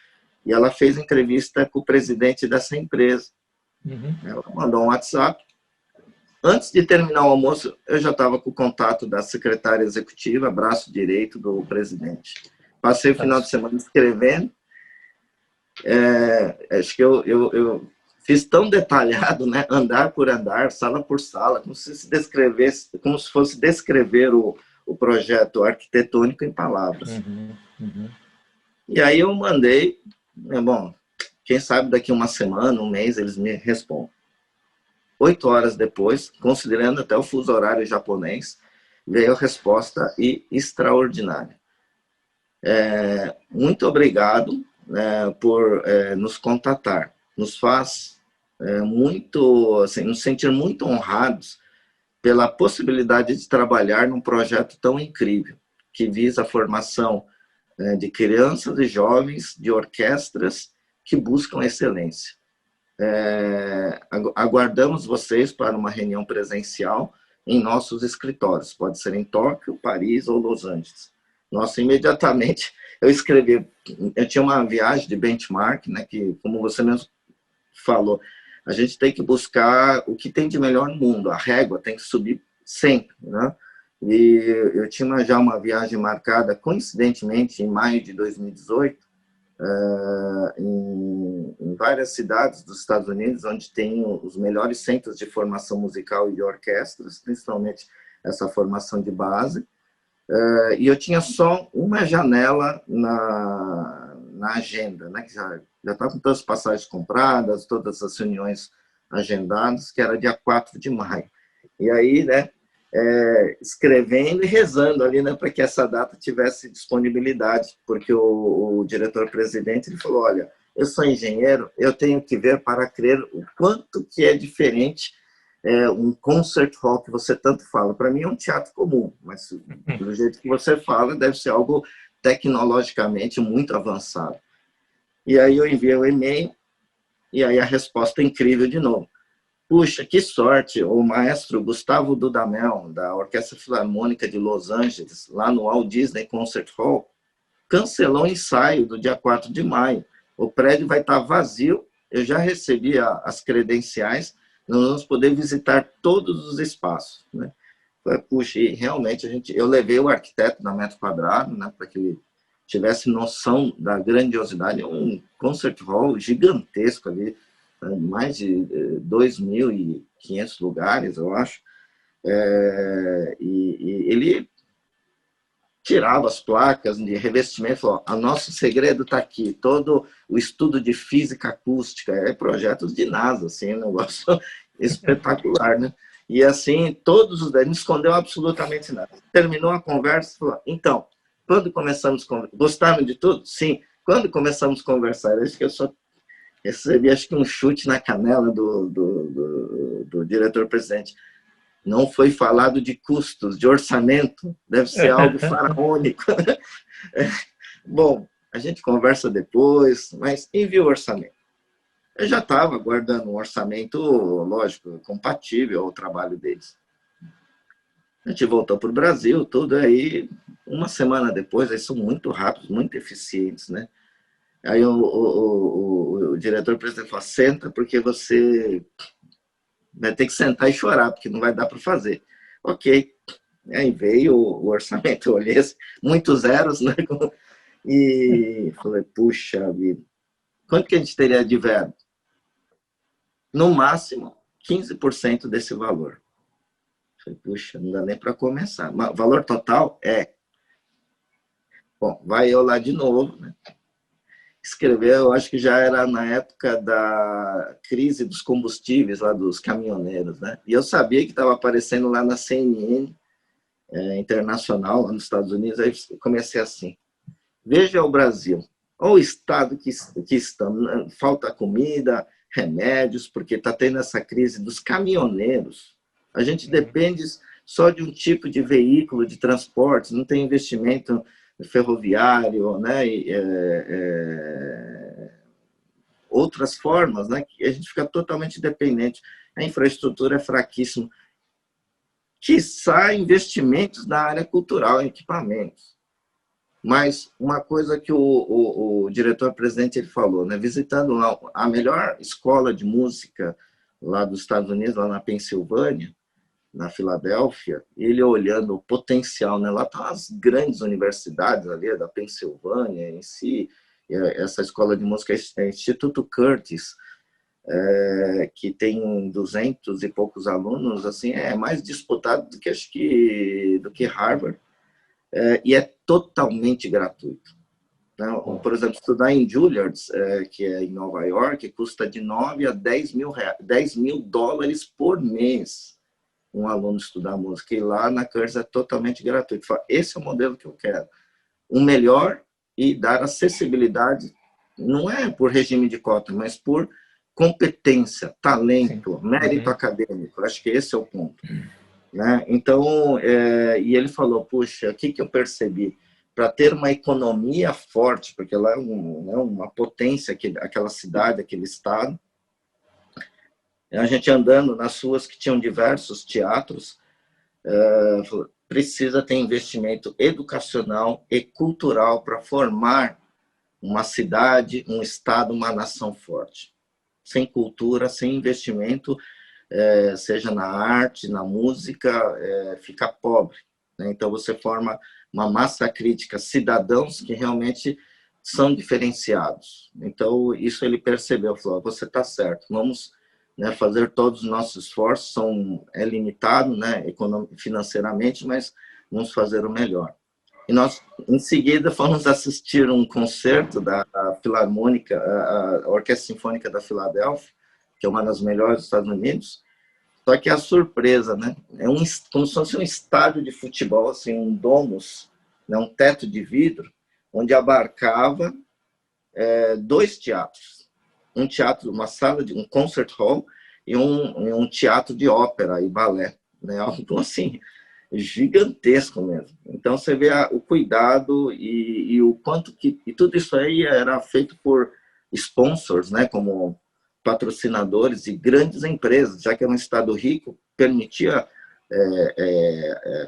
e ela fez entrevista com o presidente dessa empresa. Ela mandou um WhatsApp. Antes de terminar o almoço, eu já estava com o contato da secretária executiva, braço direito do presidente. Passei o final de semana escrevendo. Acho que eu fiz tão detalhado, né, andar por andar, sala por sala, como se fosse descrever o projeto arquitetônico em palavras. E aí eu mandei, bom, quem sabe daqui uma semana, um mês, eles me respondem. 8 horas depois, considerando até o fuso horário japonês, veio a resposta extraordinária. Muito obrigado por nos contatar. Nos faz muito, assim, nos sentir muito honrados pela possibilidade de trabalhar num projeto tão incrível, que visa a formação de crianças e jovens de orquestras que buscam excelência. Aguardamos vocês para uma reunião presencial em nossos escritórios. Pode ser em Tóquio, Paris ou Los Angeles. Nossa, imediatamente eu escrevi. Eu tinha uma viagem de benchmark, né, que, como você mesmo falou, a gente tem que buscar o que tem de melhor no mundo. A régua tem que subir sempre, né? E eu tinha já uma viagem marcada, coincidentemente, em maio de 2018, em várias cidades dos Estados Unidos, onde tem os melhores centros de formação musical e de orquestras, principalmente essa formação de base. E eu tinha só uma janela na agenda, né, que já estava com todas as passagens compradas, todas as reuniões agendadas, que era dia 4 de maio. E aí, né, escrevendo e rezando ali, né, para que essa data tivesse disponibilidade, porque o diretor-presidente ele falou: olha, eu sou engenheiro, eu tenho que ver para crer o quanto que é diferente um concert hall que você tanto fala. Para mim é um teatro comum, mas do jeito que você fala, deve ser algo tecnologicamente muito avançado. E aí eu enviei o e-mail, e aí a resposta é incrível de novo. Puxa, que sorte, o maestro Gustavo Dudamel, da Orquestra Filarmônica de Los Angeles, lá no Walt Disney Concert Hall, cancelou o ensaio do dia 4 de maio. O prédio vai estar vazio, eu já recebi as credenciais, nós vamos poder visitar todos os espaços. Né? Puxa, e realmente eu levei o arquiteto da Metro Quadrado, né, para que ele tivesse noção da grandiosidade. É um concert hall gigantesco ali, mais de 2.500 lugares, eu acho. E ele tirava as placas de revestimento e falou, o nosso segredo está aqui, todo o estudo de física acústica, projetos de NASA, assim, um negócio espetacular, né? E assim, todos os... não escondeu absolutamente nada. Terminou a conversa e falou, então, quando começamos a conversar, gostaram de tudo? Sim. Quando começamos a conversar, acho que eu só recebi acho que um chute na canela do diretor-presidente. Não foi falado de custos, de orçamento, deve ser algo faraônico. Bom, a gente conversa depois, mas envia o orçamento. Eu já estava guardando um orçamento, lógico, compatível ao trabalho deles. A gente voltou para o Brasil, tudo aí, uma semana depois, eles são muito rápidos, muito eficientes, né? Aí o diretor-presidente falou, senta, porque você vai ter que sentar e chorar, porque não vai dar para fazer. Ok. Aí veio o orçamento, eu olhei muitos zeros, né? E falei, puxa vida, quanto que a gente teria de verbo? No máximo, 15% desse valor. Falei, puxa, não dá nem para começar. Mas valor total é... Bom, vai eu lá de novo, né? Escreveu, eu acho que já era na época da crise dos combustíveis, lá dos caminhoneiros, né? E eu sabia que estava aparecendo lá na CNN internacional, lá nos Estados Unidos, aí comecei assim, veja o Brasil, olha o estado que estamos, falta comida, remédios, porque está tendo essa crise dos caminhoneiros. A gente depende só de um tipo de veículo de transporte, não tem investimento ferroviário, né? Outras formas, né? Que a gente fica totalmente dependente. A infraestrutura é fraquíssima. Quiçá investimentos na área cultural, equipamentos. Mas uma coisa que o diretor-presidente ele falou, né? Visitando lá a melhor escola de música lá dos Estados Unidos, lá na Pensilvânia, na Filadélfia, ele olhando o potencial, né? Lá estão as grandes universidades ali da Pensilvânia em si, essa escola de música é o Instituto Curtis, que tem 200 e poucos alunos, assim, é mais disputado do que Harvard, e é totalmente gratuito. Então, por exemplo, estudar em Juilliard, que é em Nova York, custa de 9 a 10 mil dólares por mês um aluno estudar música, e lá na Curtis é totalmente gratuito. Esse é o modelo que eu quero. O melhor e dar acessibilidade, não é por regime de cota, mas por competência, talento, mérito acadêmico. Acho que esse é o ponto. Né? Então, e ele falou, puxa, o que eu percebi? Para ter uma economia forte, porque lá é uma potência, aquela cidade, aquele estado, a gente andando nas ruas que tinham diversos teatros, precisa ter investimento educacional e cultural para formar uma cidade, um estado, uma nação forte. Sem cultura, sem investimento, seja na arte, na música, fica pobre. Né? Então, você forma uma massa crítica, cidadãos que realmente são diferenciados. Então, isso ele percebeu, falou, você está certo, vamos, né, fazer todos os nossos esforços, é limitado, né, financeiramente, mas vamos fazer o melhor. E nós, em seguida, fomos assistir um concerto da Filarmônica, a Orquestra Sinfônica da Filadélfia, que é uma das melhores dos Estados Unidos. Só que a surpresa, né, como se fosse um estádio de futebol, assim, um domus, né, um teto de vidro, onde abarcava dois teatros. Um teatro, uma sala de um concert hall e um teatro de ópera e balé, né? Algo assim, gigantesco mesmo. Então você vê o cuidado e o quanto que... E tudo isso aí era feito por sponsors, né? Como patrocinadores e grandes empresas, já que é um estado rico, permitia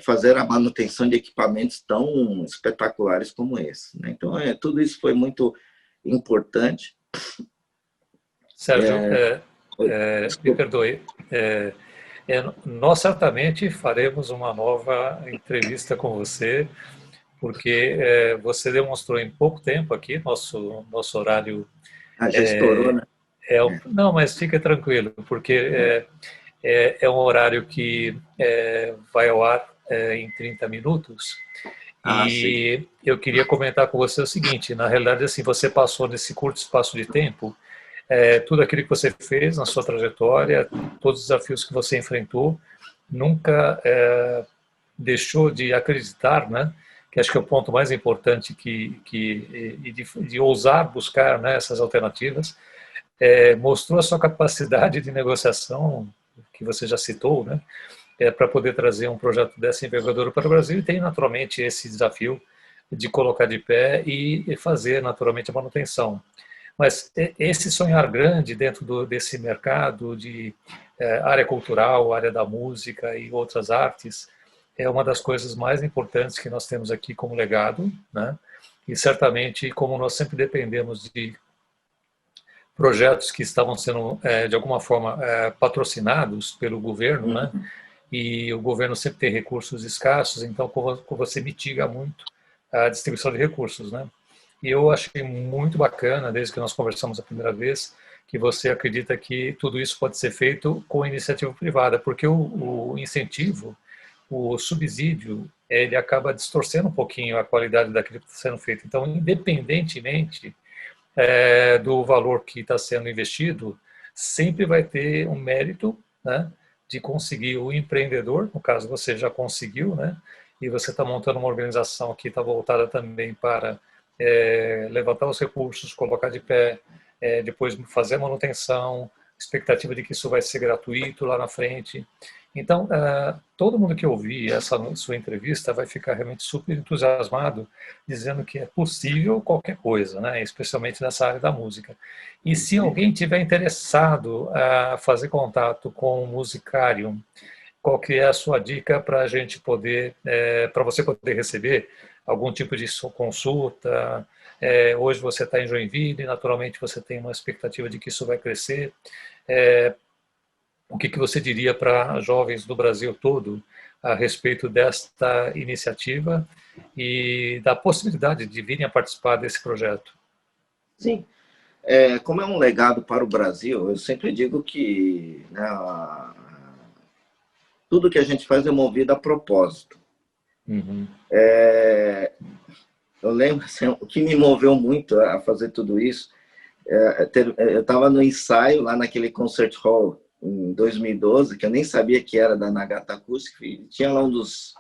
fazer a manutenção de equipamentos tão espetaculares como esse, né? Então, tudo isso foi muito importante. Sérgio, me perdoe. Nós certamente faremos uma nova entrevista com você, porque você demonstrou em pouco tempo aqui, nosso horário... Já estourou, né? Não, mas fica tranquilo, porque é um horário que vai ao ar em 30 minutos. E sim. eu queria comentar com você o seguinte: na realidade, assim, você passou nesse curto espaço de tempo tudo aquilo que você fez na sua trajetória, todos os desafios que você enfrentou, nunca deixou de acreditar, né? Que acho que é o ponto mais importante de ousar buscar, né, essas alternativas. Mostrou a sua capacidade de negociação, que você já citou, né? Para poder trazer um projeto dessa envergadura para o Brasil, e tem naturalmente esse desafio de colocar de pé e fazer naturalmente a manutenção. Mas esse sonhar grande dentro desse mercado de área cultural, área da música e outras artes, é uma das coisas mais importantes que nós temos aqui como legado, né? E certamente, como nós sempre dependemos de projetos que estavam sendo, de alguma forma, patrocinados pelo governo, né? E o governo sempre tem recursos escassos, então você mitiga muito a distribuição de recursos, né? E eu achei muito bacana, desde que nós conversamos a primeira vez, que você acredita que tudo isso pode ser feito com iniciativa privada, porque o incentivo, o subsídio, ele acaba distorcendo um pouquinho a qualidade daquilo que está sendo feito. Então, independentemente do valor que está sendo investido, sempre vai ter um mérito, né, de conseguir o empreendedor, no caso você já conseguiu, né, e você está montando uma organização que está voltada também para levantar os recursos, colocar de pé, depois fazer a manutenção, expectativa de que isso vai ser gratuito lá na frente. Então, todo mundo que ouvir essa sua entrevista vai ficar realmente super entusiasmado, dizendo que é possível qualquer coisa, né? Especialmente nessa área da música. E se alguém tiver interessado a fazer contato com o Musicarium, qual que é a sua dica para a gente poder, para você poder receber algum tipo de consulta? Hoje você está em Joinville, naturalmente você tem uma expectativa de que isso vai crescer. O que você diria para jovens do Brasil todo a respeito desta iniciativa e da possibilidade de virem a participar desse projeto? Sim. Como é um legado para o Brasil, eu sempre digo que, né, tudo que a gente faz é movido a propósito. Uhum. Eu lembro, assim, o que me moveu muito a fazer tudo isso, eu estava no ensaio lá naquele concert hall em 2012, que eu nem sabia que era da Nagata Acústica, e tinha lá um dos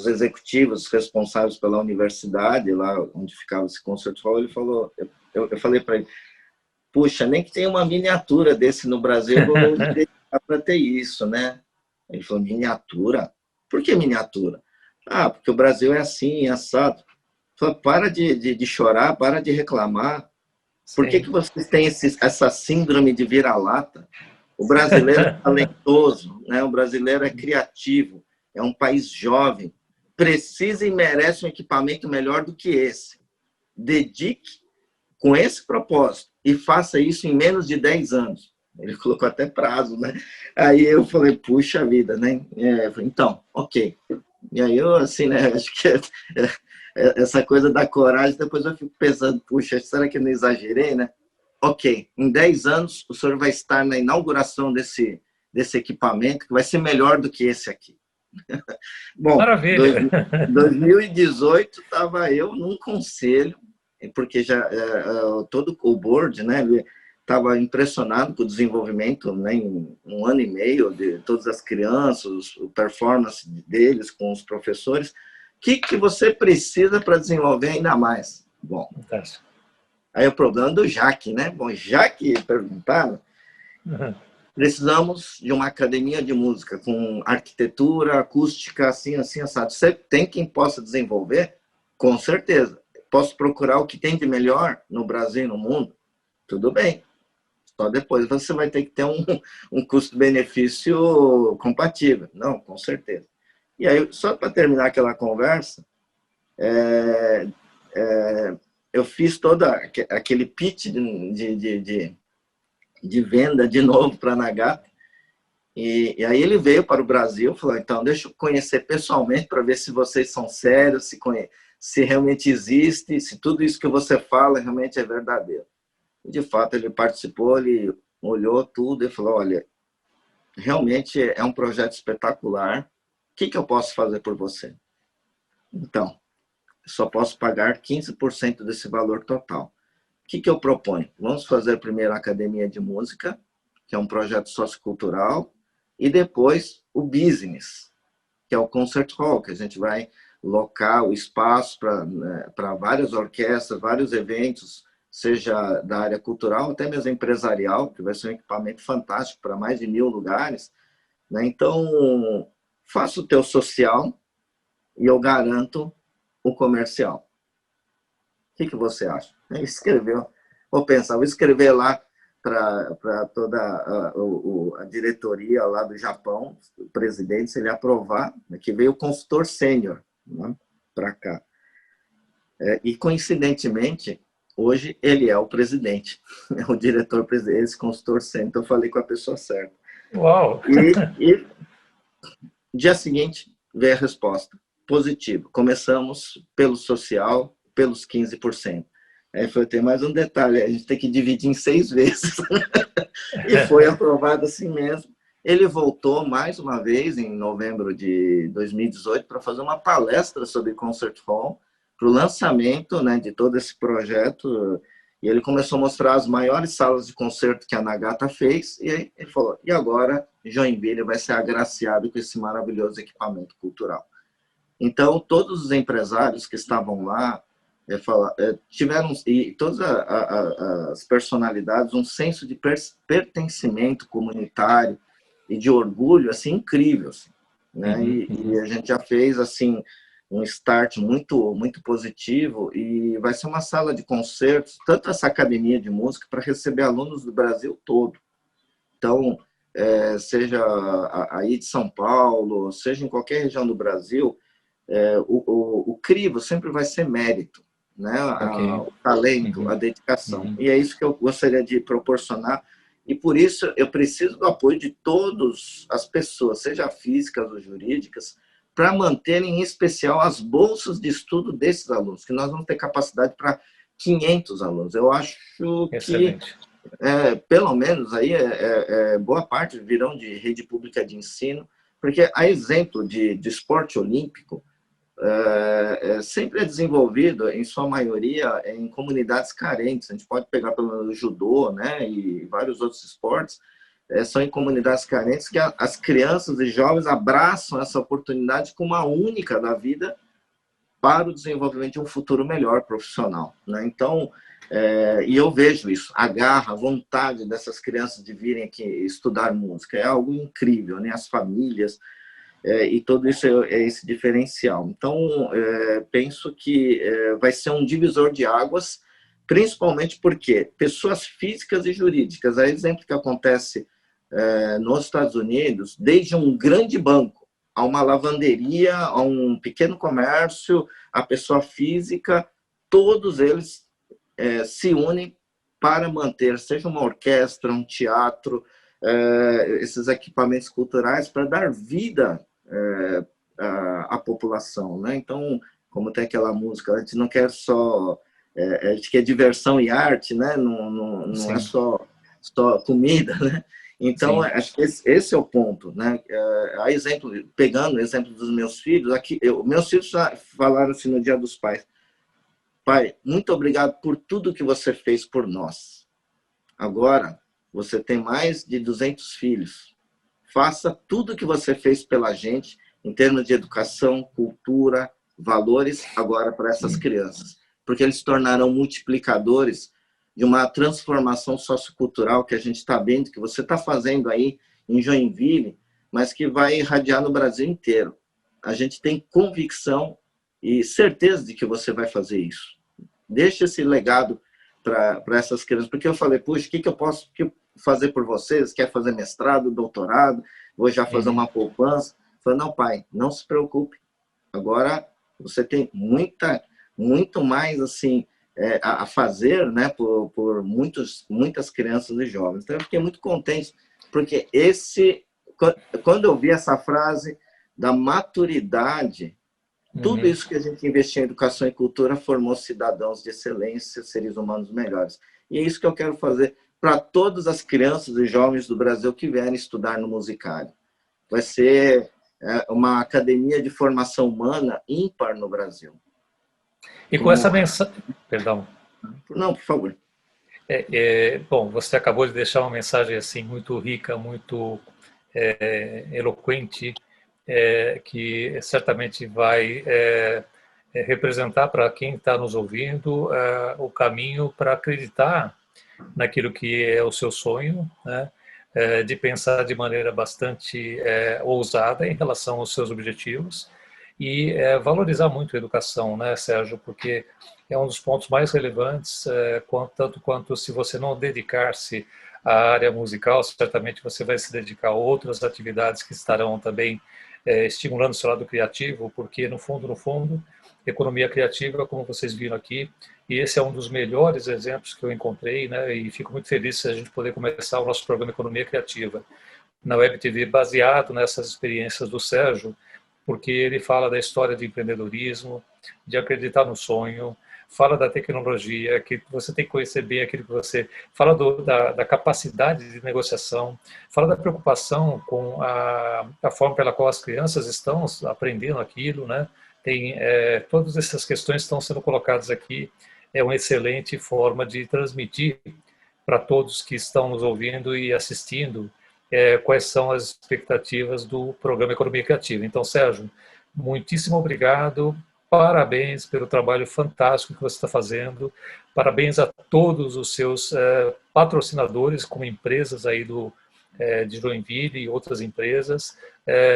executivos responsáveis pela universidade, lá onde ficava esse concert hall. Ele falou, eu falei para ele, puxa, nem que tenha uma miniatura desse no Brasil, eu vou dedicar para ter isso, né? Ele falou, miniatura? Por que miniatura? Porque o Brasil é assim, assado. Falei, para de chorar, para de reclamar. Por que vocês têm essa síndrome de vira-lata? O brasileiro é talentoso, né? O brasileiro é criativo, é um país jovem, precisa e merece um equipamento melhor do que esse. Dedique com esse propósito e faça isso em menos de 10 anos. Ele colocou até prazo, né? Aí eu falei, puxa vida, né? Então, ok. E aí eu, assim, né? Acho que essa coisa da coragem, depois eu fico pensando, puxa, será que eu não exagerei, né? Ok, em 10 anos o senhor vai estar na inauguração desse equipamento, que vai ser melhor do que esse aqui. Bom, Maravilha! 2018 estava eu num conselho, porque já todo o board, né, estava impressionado com o desenvolvimento, né, em 1 ano e meio de todas as crianças, o performance deles com os professores. O que você precisa para desenvolver ainda mais? Bom, Aí o problema do Jaque, né? Bom, já que perguntaram, precisamos de uma academia de música com arquitetura, acústica, assim, assim, assado. Você tem quem possa desenvolver? Com certeza. Posso procurar o que tem de melhor no Brasil e no mundo? Tudo bem. Só depois você vai ter que ter um custo-benefício compatível. Não, com certeza. E aí, só para terminar aquela conversa, eu fiz todo aquele pitch de venda de novo para a Nagata. E aí ele veio para o Brasil, falou, então deixa eu conhecer pessoalmente para ver se vocês são sérios, se realmente existe, se tudo isso que você fala realmente é verdadeiro. E, de fato, ele participou, ele olhou tudo e falou, olha, realmente é um projeto espetacular, o que eu posso fazer por você? Então, só posso pagar 15% desse valor total. O que eu proponho? Vamos fazer primeiro a Academia de Música, que é um projeto sociocultural, e depois o business, que é o concert hall, que a gente vai locar o espaço para várias orquestras, vários eventos, seja da área cultural, até mesmo empresarial, que vai ser um equipamento fantástico para mais de 1000 lugares. Né? Então, faça o teu social e eu garanto o comercial. O que você acha? Ele escreveu. Vou pensar, vou escrever lá para toda a diretoria lá do Japão, o presidente, se ele aprovar, que veio o consultor sênior, né, para cá. E, coincidentemente, hoje ele é o presidente, é o diretor-presidente, esse consultor sênior, então eu falei com a pessoa certa. Uau! E dia seguinte veio a resposta, positivo. Começamos pelo social, pelos 15%. Aí foi, tem mais um detalhe, a gente tem que dividir em 6 vezes. E foi aprovado assim mesmo. Ele voltou mais uma vez em novembro de 2018 para fazer uma palestra sobre Concert Hall, para o lançamento, né, de todo esse projeto. E ele começou a mostrar as maiores salas de concerto que a Nagata fez. E aí ele falou, e agora Joinville vai ser agraciado com esse maravilhoso equipamento cultural. Então, todos os empresários que estavam lá tiveram, e todas as personalidades, um senso de pertencimento comunitário e de orgulho assim incrível, assim, né? E a gente já fez assim um start muito positivo e vai ser uma sala de concertos, tanto essa academia de música para receber alunos do Brasil todo. Então, seja aí de São Paulo, seja em qualquer região do Brasil, o crivo sempre vai ser mérito, né? O talento, a dedicação. E é isso que eu gostaria de proporcionar. E por isso eu preciso do apoio de todas as pessoas, seja físicas ou jurídicas, para manterem em especial as bolsas de estudo desses alunos, que nós vamos ter capacidade para 500 alunos. Eu acho Excelente. que pelo menos aí boa parte virão de rede pública de ensino, porque a exemplo de esporte olímpico, sempre é desenvolvido, em sua maioria, em comunidades carentes. A gente pode pegar pelo judô, né, e vários outros esportes, são em comunidades carentes que as crianças e jovens abraçam essa oportunidade como uma única da vida para o desenvolvimento de um futuro melhor profissional, né? Então, e eu vejo isso, a garra, a vontade dessas crianças de virem aqui estudar música, é algo incrível, né? As famílias, e tudo isso é esse diferencial. Então, penso que vai ser um divisor de águas, principalmente porque pessoas físicas e jurídicas, é exemplo que acontece nos Estados Unidos, desde um grande banco, a uma lavanderia, a um pequeno comércio, a pessoa física, todos eles se unem para manter, seja uma orquestra, um teatro, esses equipamentos culturais, para dar vida a população, né? Então, como tem aquela música, a gente não quer só, a gente quer diversão e arte, né? Não é só comida, né? Então, acho que esse é o ponto, né? Pegando o exemplo dos meus filhos, meus filhos já falaram assim no Dia dos Pais: pai, muito obrigado por tudo que você fez por nós. Agora, você tem mais de 200 filhos. Faça tudo que você fez pela gente, em termos de educação, cultura, valores, agora para essas crianças. Porque eles se tornarão multiplicadores de uma transformação sociocultural que a gente está vendo, que você está fazendo aí em Joinville, mas que vai irradiar no Brasil inteiro. A gente tem convicção e certeza de que você vai fazer isso. Deixa esse legado para essas crianças, porque eu falei, puxa, o que eu posso fazer por vocês? Quer fazer mestrado, doutorado? Vou já fazer uma poupança? Eu falei, não, pai, não se preocupe. Agora você tem muito mais assim a fazer, né, por muitas crianças e jovens. Então eu fiquei muito contente, porque quando eu vi essa frase da maturidade, tudo isso que a gente investiu em educação e cultura formou cidadãos de excelência, seres humanos melhores. E é isso que eu quero fazer para todas as crianças e jovens do Brasil que vierem estudar no Musicário. Vai ser uma academia de formação humana ímpar no Brasil. E com essa mensagem... Perdão. Não, por favor. Bom, você acabou de deixar uma mensagem assim muito rica, muito eloquente, que certamente vai representar para quem está nos ouvindo o caminho para acreditar naquilo que é o seu sonho, né? De pensar de maneira bastante ousada em relação aos seus objetivos e valorizar muito a educação, né, Sérgio? Porque é um dos pontos mais relevantes, tanto quanto se você não dedicar-se à área musical, certamente você vai se dedicar a outras atividades que estarão também estimulando o seu lado criativo, porque no fundo, economia criativa, como vocês viram aqui, e esse é um dos melhores exemplos que eu encontrei, né, e fico muito feliz se a gente poder começar o nosso programa Economia Criativa na Web TV, baseado nessas experiências do Sérgio, porque ele fala da história de empreendedorismo, de acreditar no sonho, fala da tecnologia, que você tem que conhecer bem aquilo que você... Fala da capacidade de negociação, fala da preocupação com a forma pela qual as crianças estão aprendendo aquilo, né? Todas essas questões estão sendo colocadas aqui. É uma excelente forma de transmitir para todos que estão nos ouvindo e assistindo quais são as expectativas do programa Economia Criativa. Então, Sérgio, muitíssimo obrigado, parabéns pelo trabalho fantástico que você está fazendo, parabéns a todos os seus patrocinadores, como empresas aí de Joinville e outras empresas.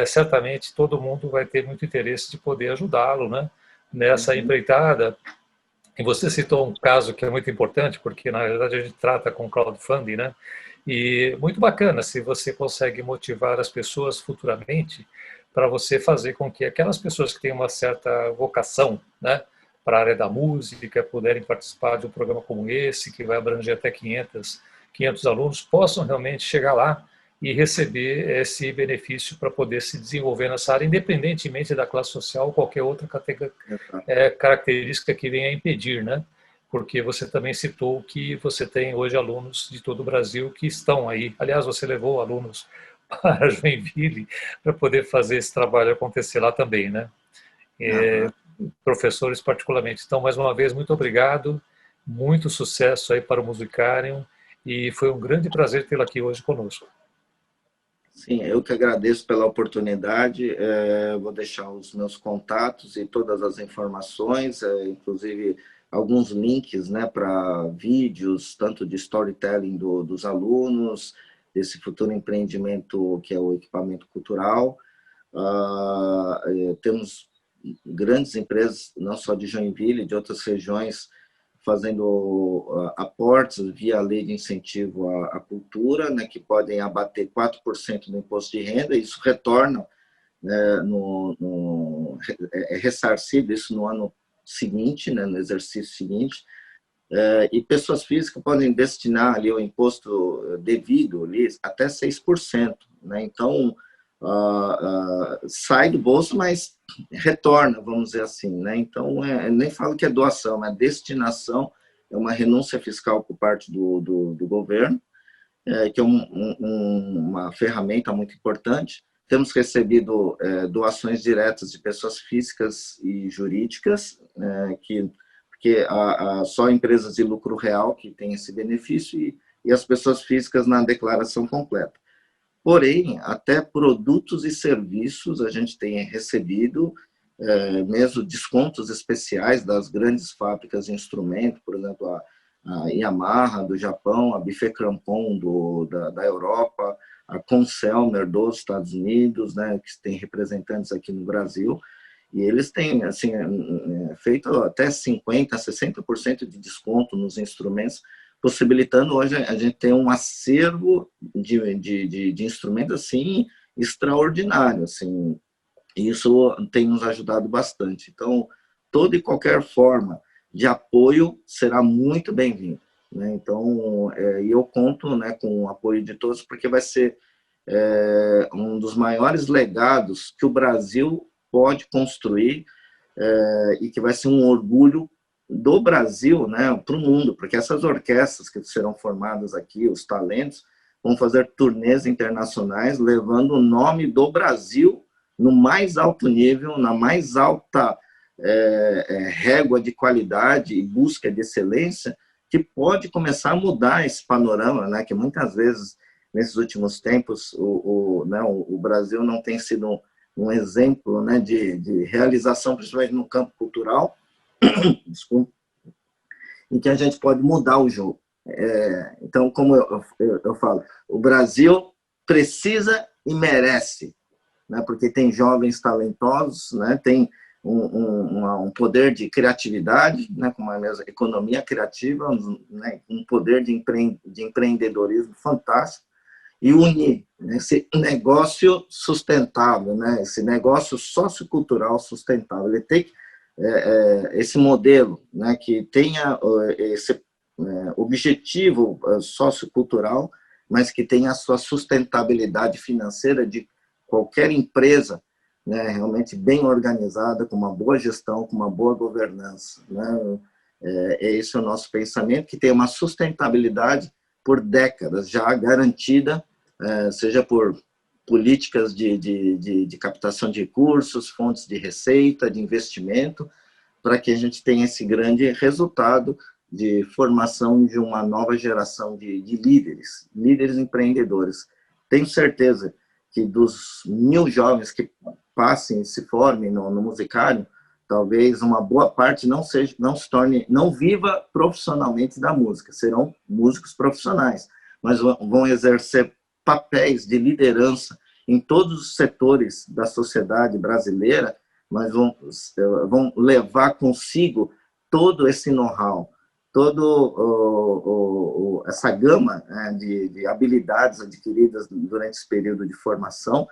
Certamente todo mundo vai ter muito interesse de poder ajudá-lo, né, nessa empreitada. E você citou um caso que é muito importante, porque na verdade a gente trata com crowdfunding, né? E muito bacana se você consegue motivar as pessoas futuramente para você fazer com que aquelas pessoas que têm uma certa vocação, né, para a área da música, puderem participar de um programa como esse, que vai abranger até 500 alunos, possam realmente chegar lá e receber esse benefício para poder se desenvolver nessa área, independentemente da classe social ou qualquer outra característica que venha a impedir, né? Porque você também citou que você tem hoje alunos de todo o Brasil que estão aí. Aliás, você levou alunos para Joinville para poder fazer esse trabalho acontecer lá também, né? Professores particularmente. Então, mais uma vez, muito obrigado, muito sucesso aí para o Musicarium e foi um grande prazer tê-lo aqui hoje conosco. Sim, eu que agradeço pela oportunidade, vou deixar os meus contatos e todas as informações, inclusive alguns links, né, para vídeos, tanto de storytelling dos alunos, desse futuro empreendimento que é o equipamento cultural. Temos grandes empresas, não só de Joinville, de outras regiões, fazendo aportes via lei de incentivo à cultura, né, que podem abater 4% do imposto de renda, e isso retorna, né, é ressarcido isso no ano seguinte, né, no exercício seguinte, e pessoas físicas podem destinar ali o imposto devido ali, até 6%. Né, então, sai do bolso, mas retorna, vamos dizer assim, né? Então, nem falo que é doação, é destinação, é uma renúncia fiscal por parte do governo, que é uma ferramenta muito importante. Temos recebido doações diretas de pessoas físicas e jurídicas, porque só empresas de lucro real que têm esse benefício e as pessoas físicas na declaração completa. Porém, até produtos e serviços a gente tem recebido, mesmo descontos especiais das grandes fábricas de instrumento, por exemplo, a Yamaha do Japão, a Buffet Crampon da Europa, a Conselmer dos Estados Unidos, né, que tem representantes aqui no Brasil, e eles têm assim, feito até 50%, 60% de desconto nos instrumentos, possibilitando hoje a gente ter um acervo de instrumentos assim, extraordinário. Assim, isso tem nos ajudado bastante. Então, toda e qualquer forma de apoio será muito bem-vindo, né? Então, eu conto, né, com o apoio de todos, porque vai ser um dos maiores legados que o Brasil pode construir, e que vai ser um orgulho do Brasil, né, para o mundo, porque essas orquestras que serão formadas aqui, os talentos, vão fazer turnês internacionais, levando o nome do Brasil no mais alto nível, na mais alta régua de qualidade e busca de excelência, que pode começar a mudar esse panorama, né, que muitas vezes, nesses últimos tempos, o Brasil não tem sido um exemplo, né, de realização, principalmente no campo cultural, desculpa, em que a gente pode mudar o jogo. Então, como eu falo, o Brasil precisa e merece, né, porque tem jovens talentosos, né, tem um poder de criatividade, né, com uma economia criativa, né, um poder de empreendedorismo fantástico, e unir, né, esse negócio sustentável, né, esse negócio sociocultural sustentável. Ele tem esse modelo, né, que tenha esse objetivo sociocultural, mas que tenha a sua sustentabilidade financeira de qualquer empresa, né, realmente bem organizada, com uma boa gestão, com uma boa governança, né? Esse é o nosso pensamento, que tem uma sustentabilidade por décadas já garantida, seja por políticas de captação de recursos, fontes de receita, de investimento, para que a gente tenha esse grande resultado de formação de uma nova geração de líderes empreendedores. Tenho certeza que dos 1000 jovens que passem e se formem no musicário, talvez uma boa parte não se torne, não viva profissionalmente da música, serão músicos profissionais, mas vão exercer papéis de liderança em todos os setores da sociedade brasileira, mas vão levar consigo todo esse know-how, toda essa gama, né, de habilidades adquiridas durante esse período de formação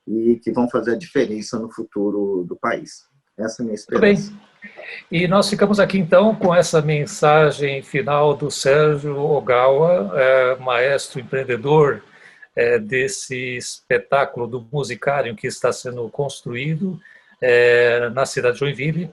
e que vão fazer a diferença no futuro do país. Essa é a minha esperança. Muito bem. E nós ficamos aqui, então, com essa mensagem final do Sérgio Ogawa, maestro empreendedor desse espetáculo do Musicarium que está sendo construído na cidade de Joinville,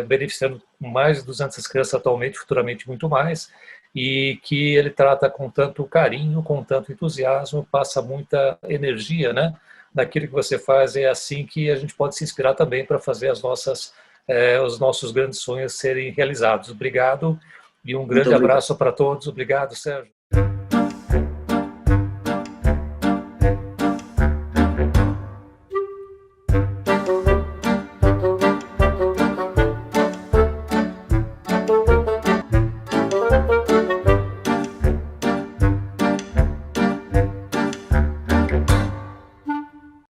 beneficiando mais de 200 crianças atualmente, futuramente muito mais, e que ele trata com tanto carinho, com tanto entusiasmo, passa muita energia, né, naquilo que você faz. É assim que a gente pode se inspirar também para fazer os nossos grandes sonhos serem realizados. Obrigado e um grande abraço para todos. Obrigado, Sérgio.